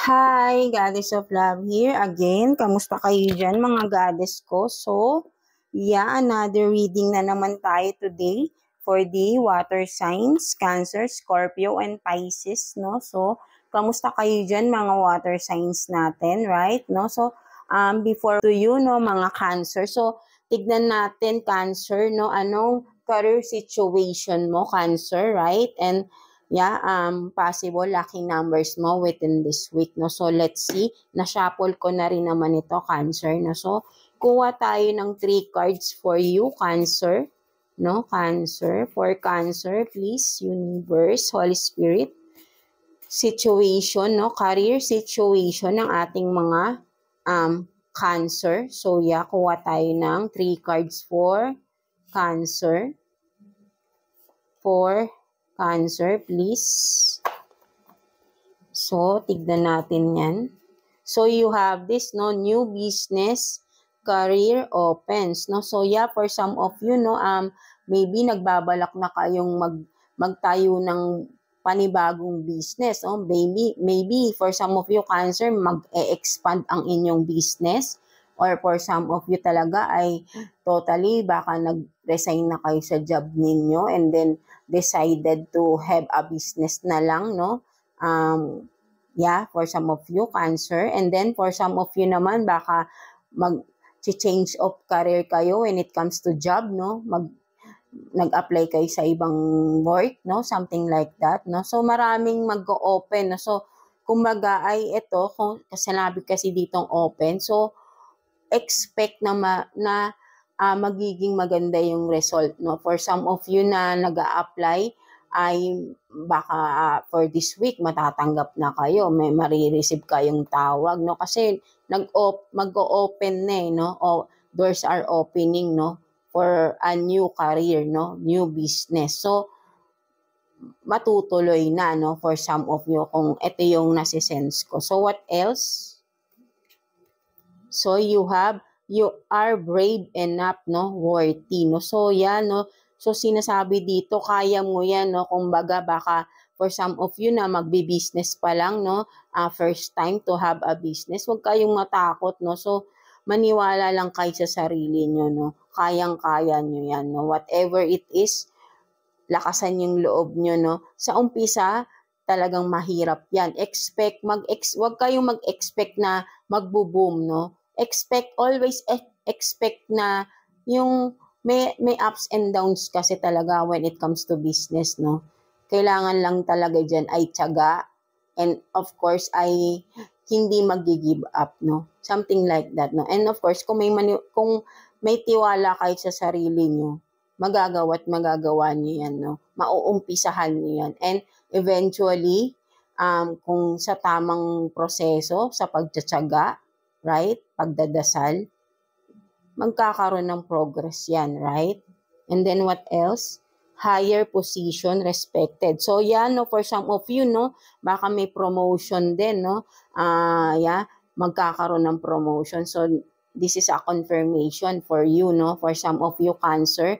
Hi, Goddess of Love here again. Kamusta kayo dyan mga goddess ko? So, another reading na naman tayo today for the water signs, Cancer, Scorpio, and Pisces, no? So, kamusta kayo dyan mga water signs natin, right? No? So, before to you, no, mga Cancer. So, tignan natin, Cancer, no? Anong career situation mo, Cancer, right? And possible lucky numbers mo within this week, no? So, let's see. Na-shuffle ko na rin naman ito, Cancer, no? So, kuha tayo ng 3 cards for you, Cancer, no? Cancer. For Cancer, please, Universe, Holy Spirit, situation, no? Career situation ng ating mga Cancer. So, kuha tayo ng 3 cards for Cancer. For Cancer, please. So, tignan natin yan. So, you have this, no, new business, career opens, no. So, for some of you, no, maybe nagbabalak na kayong magtayo ng panibagong business, no. Maybe for some of you, Cancer, mag-expand ang inyong business. Or for some of you talaga ay totally baka nag-resign na kayo sa job ninyo and then decided to have a business na lang, no? For some of you, Cancer. And then for some of you naman, baka mag-change of career kayo when it comes to job, no? Nag-apply kayo sa ibang work, no? Something like that, no? So, maraming mag-open, no? So, kumbaga ay ito, kung sinabi kasi ditong open, so, expect na magiging maganda yung result, no? For some of you na nag-a-apply ay baka for this week matatanggap na kayo, may marireceive kayong tawag, no? Kasi mag-o-open na, no? Doors are opening, no? For a new career, no? New business. So, matutuloy na, no? For some of you kung ito yung nasisense ko. So, what else? So, you are brave enough, no? Worthy, no? So, no? So, sinasabi dito, kaya mo yan, no? Kumbaga, baka for some of you na magbi-business pa lang, no? First time to have a business, huwag kayong matakot, no? So, maniwala lang kayo sa sarili nyo, no? Kayang-kaya nyo yan, no? Whatever it is, lakasan yung loob nyo, no? Sa umpisa, talagang mahirap yan. Huwag kayong mag-expect na magbo-boom, no? Always expect na yung may ups and downs kasi talaga when it comes to business, no? Kailangan lang talaga dyan ay tiyaga and of course ay hindi mag-give up, no? Something like that, no? And of course, kung may tiwala kayo sa sarili nyo, magagawa nyo yan, no? Mauumpisahan nyo yan. And eventually, kung sa tamang proseso, sa pagtsatsaga, right? Pagdadasal, magkakaroon ng progress yan, right? And then what else? Higher position, respected. So, no, for some of you, no, baka may promotion din, no? Magkakaroon ng promotion. So, this is a confirmation for you, no? For some of you, Cancer,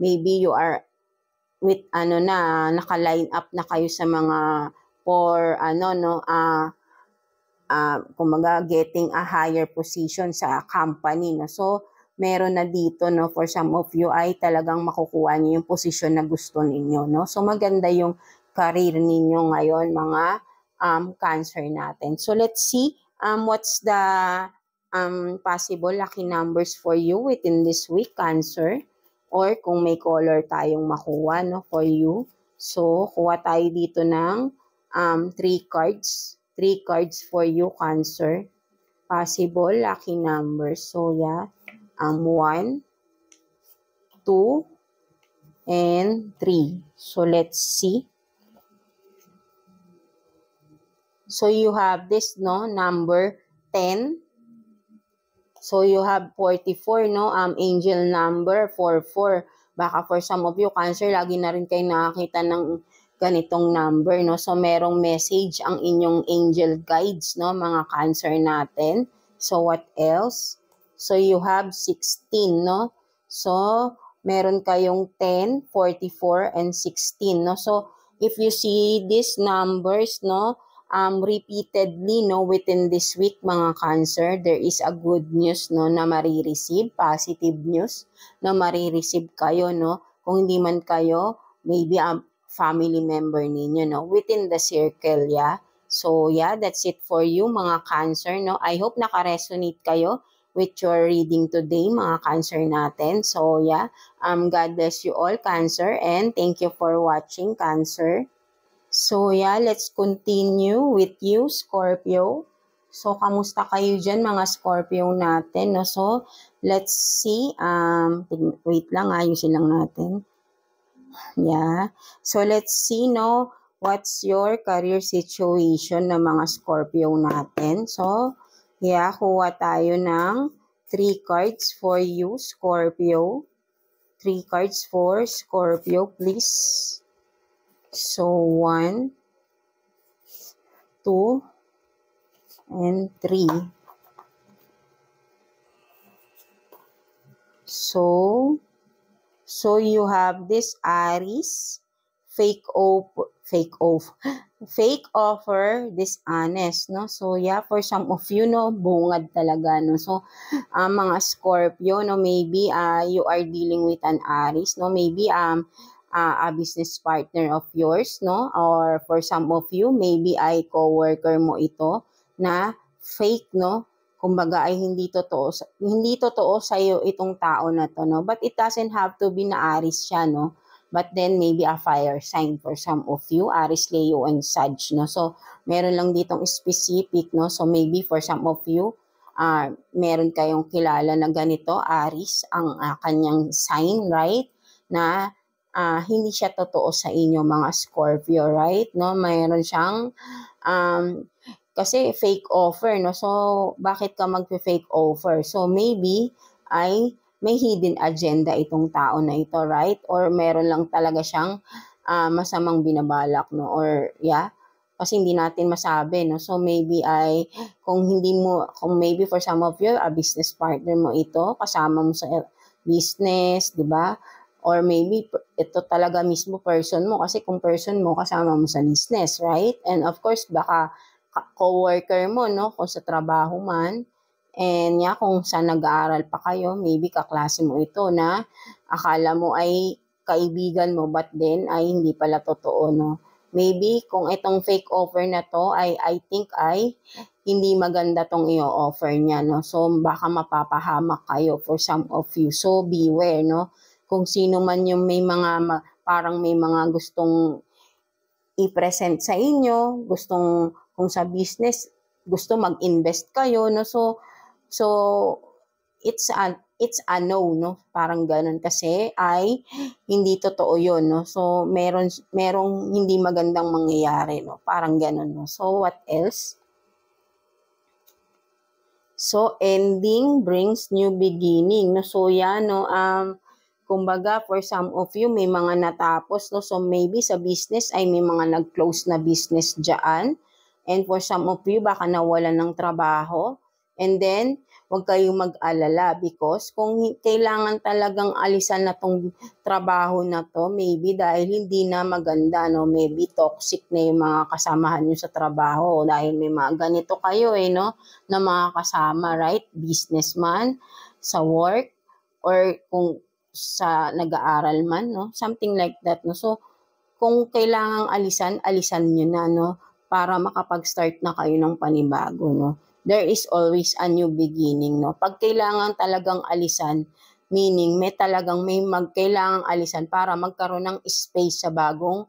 maybe you are with, naka-line up na kayo sa mga kumaga getting a higher position sa company, no? So, meron na dito, no, for some of you ay talagang makukuha niyo yung position na gusto ninyo, no? So, maganda yung career ninyo ngayon, mga Cancer natin. So, let's see what's the possible lucky numbers for you within this week, Cancer. Or kung may color tayong makuha, no, for you. So, kuha tayo dito ng 3 cards. 3 cards for you, Cancer. Possible lucky numbers. So, 1, 2, and 3. So, let's see. So, you have this, no, number 10. So, you have 44, no, angel number 44. Baka for some of you, Cancer, lagi na rin kayo nakakita ng ganitong number, no? So, merong message ang inyong angel guides, no, mga Cancer natin. So, what else? So, you have 16, no? So, meron kayong 10, 44, and 16, no? So, if you see these numbers, no, repeatedly, no, within this week, mga Cancer, there is a good news, no, na marireceive, positive news na marireceive kayo, no, kung hindi man kayo, maybe a family member ninyo, no, within the circle, yeah. So, yeah, that's it for you, mga Cancer, no. I hope naka-resonate kayo with your reading today, mga Cancer natin. So, yeah, God bless you all, Cancer, and thank you for watching, Cancer. So, yeah, let's continue with you, Scorpio. So, kamusta kayo dyan, mga Scorpio natin, no? So, let's see, wait lang, ayusin lang natin. Yeah. So, let's see, no, what's your career situation ng mga Scorpio natin. So, yeah, kuha tayo ng 3 cards for you, Scorpio. 3 cards for Scorpio, please. So, 1, 2, and 3. So you have this Aries, fake offer, dishonest, no? So, yeah, for some of you, no, bungad talaga, no? So, mga Scorpio, no, maybe you are dealing with an Aries, no? Maybe a business partner of yours, no? Or for some of you, maybe ay co-worker mo ito na fake, no? Kumbaga ay hindi totoo sa iyo itong tao na to, no? But it doesn't have to be na Aries siya, no? But then maybe a fire sign for some of you, Aries, Leo, and Sag, no? So, meron lang ditong specific, no? So, maybe for some of you, meron kayong kilala na ganito, Aries, ang kanyang sign, right? Na hindi siya totoo sa inyo, mga Scorpio, right? No, mayroon siyang kasi fake offer, no? So, bakit ka magpe-fake offer? So, maybe ay may hidden agenda itong tao na ito, right? Or meron lang talaga siyang masamang binabalak, no? Or, yeah, kasi hindi natin masabi, no? So, maybe ay, kung maybe for some of you, a business partner mo ito, kasama mo sa business, di ba? Or maybe ito talaga mismo person mo, kasi kung person mo, kasama mo sa business, right? And of course, baka co-worker mo, no? Kung sa trabaho man. And yeah, kung saan nag-aaral pa kayo, maybe kaklase mo ito na akala mo ay kaibigan mo, but then ay hindi pala totoo, no? Maybe kung itong fake offer na to ay I think ay hindi maganda tong i-offer niya, no? So baka mapapahamak kayo for some of you. So beware, no? Kung sino man yung may mga parang may mga gustong i-present sa inyo, kung sa business gusto mag-invest kayo, no? So it's a no, no? Parang ganun, kasi ay hindi totoo 'yon, no? So merong hindi magandang mangyayari, no? Parang ganun, no? So what else? So ending brings new beginning, no? So yan, no, kumbaga for some of you may mga natapos, no? So maybe sa business ay may mga nag-close na business diyan. And for some of you, baka nawalan ng trabaho. And then, huwag kayong mag-alala, because kung kailangan talagang alisan na tong trabaho na to, maybe dahil hindi na maganda, no? Maybe toxic na yung mga kasamahan nyo sa trabaho dahil may mga ganito kayo, no? Na mga kasama, right? Businessman, sa work, or kung sa nag-aaral man, no? Something like that, no? So, kung kailangang alisan nyo na, no? Para makapag-start na kayo ng panibago, no? There is always a new beginning, no? Pag kailangan talagang alisan, meaning may kailangang alisan para magkaroon ng space sa bagong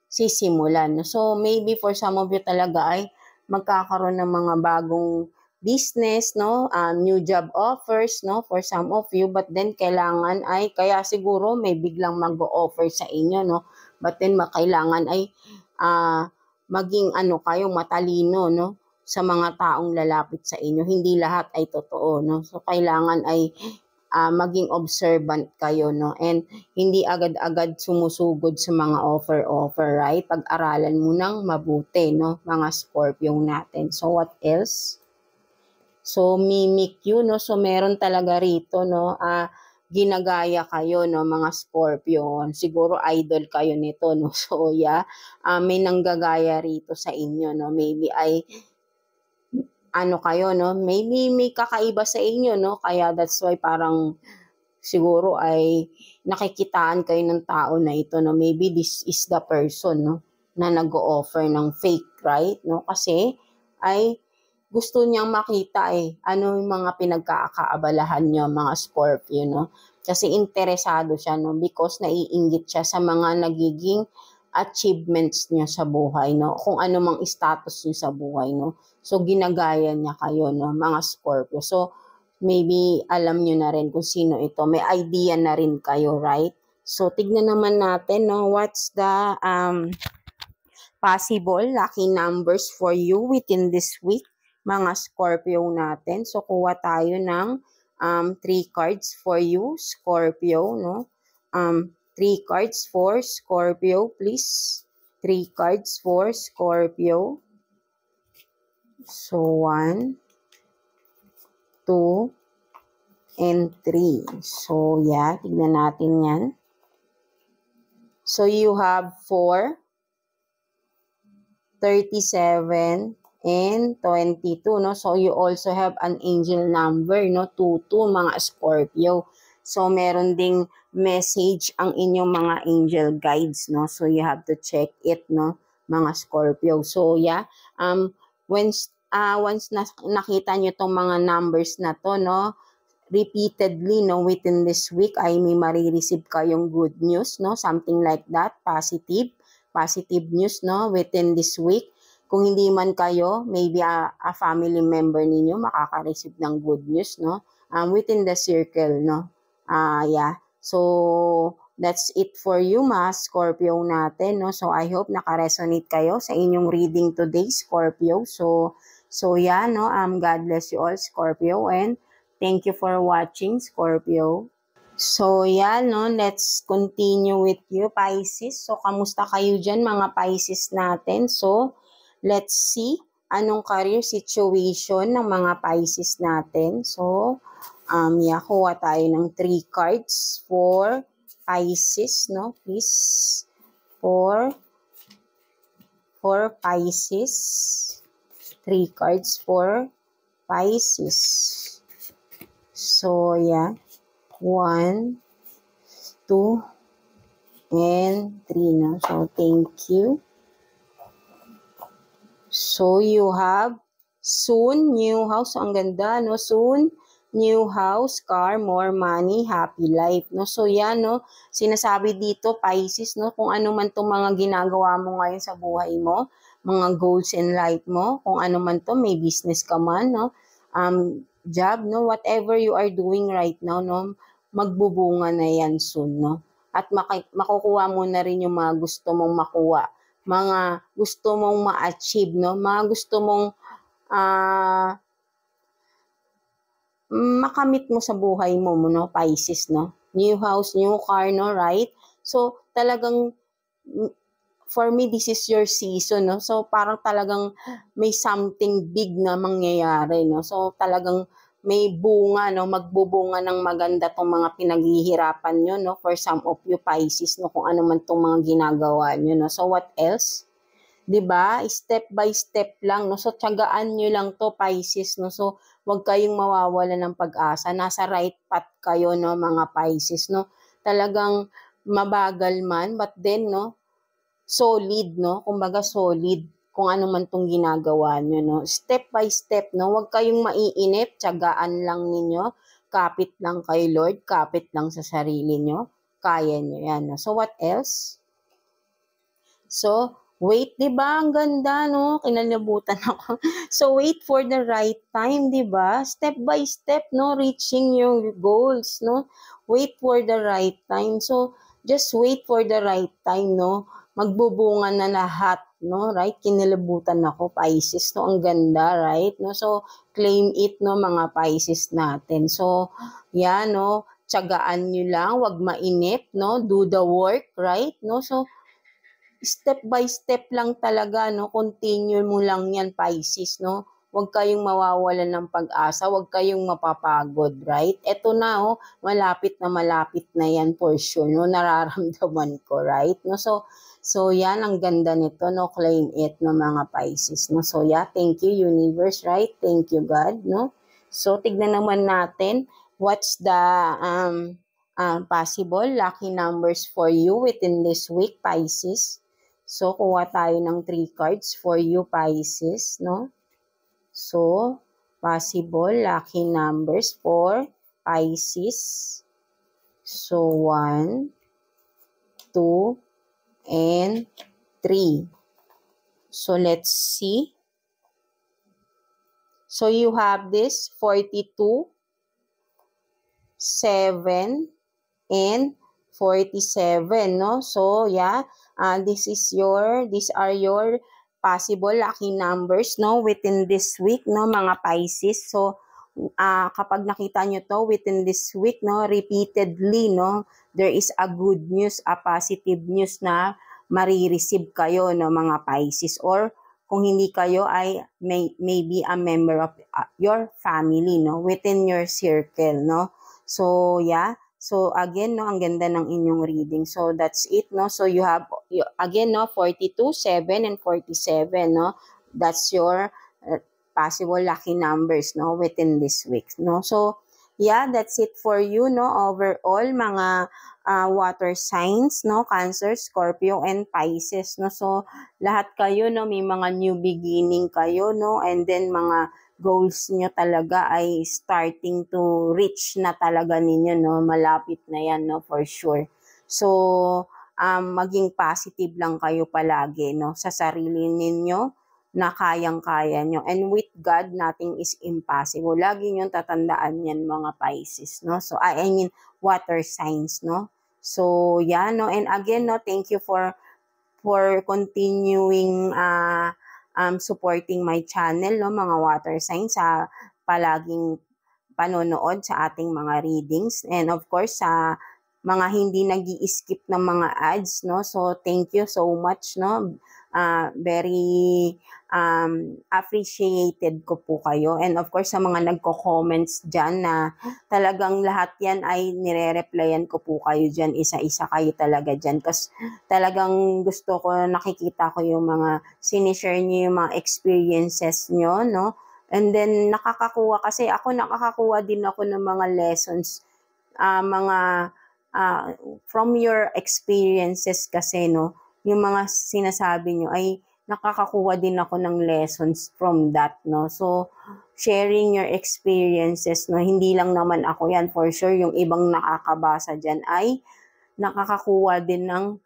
sisimulan, no? So, maybe for some of you talaga ay magkakaroon ng mga bagong business, no? New job offers, no? For some of you, but then kailangan ay, kaya siguro may biglang mag-o-offer sa inyo, no? But then kailangan ay maging kayo matalino, no? Sa mga taong lalapit sa inyo. Hindi lahat ay totoo, no? So kailangan ay maging observant kayo, no? And hindi agad-agad sumusugod sa mga offer, right? Pag-aralan mo nang mabuti, no? Mga Scorpio natin. So what else? So mimic you, no? So meron talaga rito, no? ginagaya kayo, no, mga Scorpio. Siguro idol kayo nito, no. So, yeah, may nanggagaya rito sa inyo, no. Maybe ay ano kayo, no, maybe may kakaiba sa inyo, no, kaya that's why parang siguro ay nakikitaan kayo ng tao na ito, no, maybe this is the person, no, na nag-o-offer ng fake, right, no, kasi ay gusto niyang makita ano yung mga pinagkakaabalahan niyo, mga Scorpio, no, kasi interesado siya, no, because naiinggit siya sa mga nagiging achievements niya sa buhay, no, kung ano mang status niya sa buhay, no. So, ginagaya niya kayo, no, mga Scorpio. So, maybe alam niyo na rin kung sino ito. May idea na rin kayo, right? So, tignan naman natin, no, what's the possible lucky numbers for you within this week, mga Scorpio natin. So, kuha tayo ng 3 cards for you, Scorpio, no? 3 cards for Scorpio, please. 3 cards for Scorpio. So, 1, 2, and 3. So, yeah, tignan natin yan. So, you have 4, 37, and 22, no? So, you also have an angel number, no? 22, mga Scorpio. So, meron ding message ang inyong mga angel guides, no? So, you have to check it, no? Mga Scorpio. So, yeah, once nakita nyo tong mga numbers na to, no? Repeatedly, no, within this week ay may marireceive kayong good news, no? Something like that, positive news, no, within this week. Kung hindi man kayo, maybe a family member ninyo makaka-receive ng good news, no, within the circle, no. Yeah. So, that's it for you, mga Scorpio natin, no. So, I hope naka-resonate kayo sa inyong reading today, Scorpio. So yeah, no, God bless you all, Scorpio, and thank you for watching, Scorpio. So, yeah, no, let's continue with you, Pisces. So, kamusta kayo dyan, mga Pisces natin? So, let's see anong career situation ng mga Pisces natin. So, yeah, kuha tayo ng 3 cards for Pisces, no, please. For Pisces. 3 cards for Pisces. So, yeah. 1, 2, and 3, no? So, thank you. So, you have soon, new house. So, ang ganda, no? Soon, new house, car, more money, happy life, no? So, yan, no? Sinasabi dito, Pisces, no? Kung ano man itong mga ginagawa mo ngayon sa buhay mo, mga goals in life mo, kung ano man to, may business ka man, no? Job, no? Whatever you are doing right now, no? Magbubunga na yan soon, no? At makukuha mo na rin yung mga gusto mong makuha, mga gusto mong ma-achieve, no? Mga gusto mong makamit mo sa buhay mo, no, Pisces, no? New house, new car, no, right? So, talagang, for me, this is your season, no? So, parang talagang may something big na mangyayari, no? So, talagang may bunga, no, magbubunga ng maganda tong mga pinaghihirapan nyo, no, for some of you Pisces, no, kung ano man tong mga ginagawa nyo, no. So, what else? 'Di ba? Step by step lang, no. So, tiyagaan nyo lang to, Pisces, no. So, wag kayong mawawala ng pag-asa. Nasa right path kayo, no, mga Pisces, no. Talagang mabagal man, but then, no, solid, no. Kumbaga solid kung ano man tong ginagawa nyo, no. Step by step, no. Huwag kayong maiinip, tiyagaan lang ninyo. Kapit lang kay Lord, kapit lang sa sarili nyo. Kaya nyo yan, no. So, what else? So, wait, di ba? Ang ganda, no? Kinalibutan ako. So, wait for the right time, di ba? Step by step, no? Reaching your goals, no? Wait for the right time. So, just wait for the right time, no? Magbubunga na lahat, no? Right? Kinalibutan ako, Pisces, no? Ang ganda, right? No? So, claim it, no, mga Pisces natin. So, yeah, no? Tiyagaan nyo lang, wag mainip, no? Do the work, right? No? So, step by step lang talaga, no? Continue mo lang yan, Pisces, no? huwag kayong mawawalan ng pag-asa, huwag kayong mapapagod, right? Eto na, malapit na yan for sure, no? Nararamdaman ko, right? No? So yan, ang ganda nito, no? Claim it, no, mga Pisces, no? So yeah, thank you, universe, right? Thank you, God, no? So tignan naman natin, what's the possible lucky numbers for you within this week, Pisces. So, kuha tayo ng 3 cards for you, Pisces, no? So, possible lucky numbers for Pisces. So, 1, 2, and 3. So, let's see. So, you have this 42, 7, and 47, no? So, yeah, these are your possible lucky numbers, no, within this week, no, mga Pisces. So, kapag nakita nyo to within this week, no, repeatedly, no, there is a good news, a positive news na marireceive kayo, no, mga Pisces. Or, kung hindi kayo ay maybe a member of your family, no, within your circle, no. So, yeah. So, again, no, ang ganda ng inyong reading. So, that's it, no. So, you have, again, no, 42, 7, and 47, no. That's your possible lucky numbers, no, within this week, no. So, yeah, that's it for you, no, overall, mga water signs, no, Cancer, Scorpio, and Pisces, no. So, lahat kayo, no, may mga new beginning kayo, no, and then mga goals nyo talaga ay starting to reach na talaga ninyo, no? Malapit na yan, no? For sure. So, maging positive lang kayo palagi, no? Sa sarili ninyo na kayang-kaya nyo. And with God, nothing is impossible. Lagi nyo tatandaan yan, mga Pisces, no? So, I mean, water signs, no? So, yeah, no? And again, no, thank you for continuing supporting my channel, no, mga water signs, sa palaging panonood sa ating mga readings, and of course sa mga hindi nag-i-skip ng mga ads, no. So thank you so much, no. Very appreciated ko po kayo, and of course sa mga nagko-comments dyan na talagang lahat yan ay nire-replyan ko po kayo dyan, isa-isa kayo talaga dyan, kasi talagang gusto ko, nakikita ko yung mga sinishare nyo, yung mga experiences nyo, no. And then nakakakuha, kasi ako nakakakuha din ako ng mga lessons, from your experiences kasi, no, yung mga sinasabi nyo ay nakakakuha din ako ng lessons from that, no. So, sharing your experiences, no, hindi lang naman ako yan, for sure, yung ibang nakakabasa dyan ay nakakakuha din ng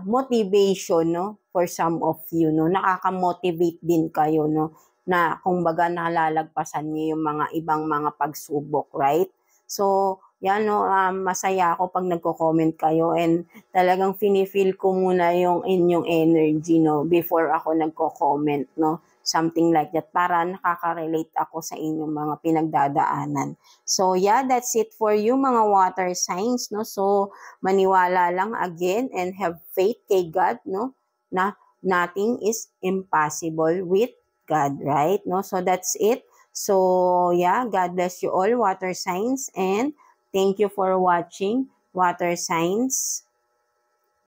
motivation, no, for some of you, no. Nakaka-motivate din kayo, no, na kumbaga nalalagpasan niyo yung mga ibang mga pagsubok, right? So, yan, no, masaya ako pag nagko-comment kayo, and talagang feel ko muna yung inyong energy, no, before ako nagko-comment, no, something like that, para nakaka-relate ako sa inyong mga pinagdadaanan. So, yeah, that's it for you, mga water signs, no. So, maniwala lang again and have faith kay God, no, na nothing is impossible with God, right? No, so that's it. So, yeah, God bless you all, water signs, and thank you for watching, water signs.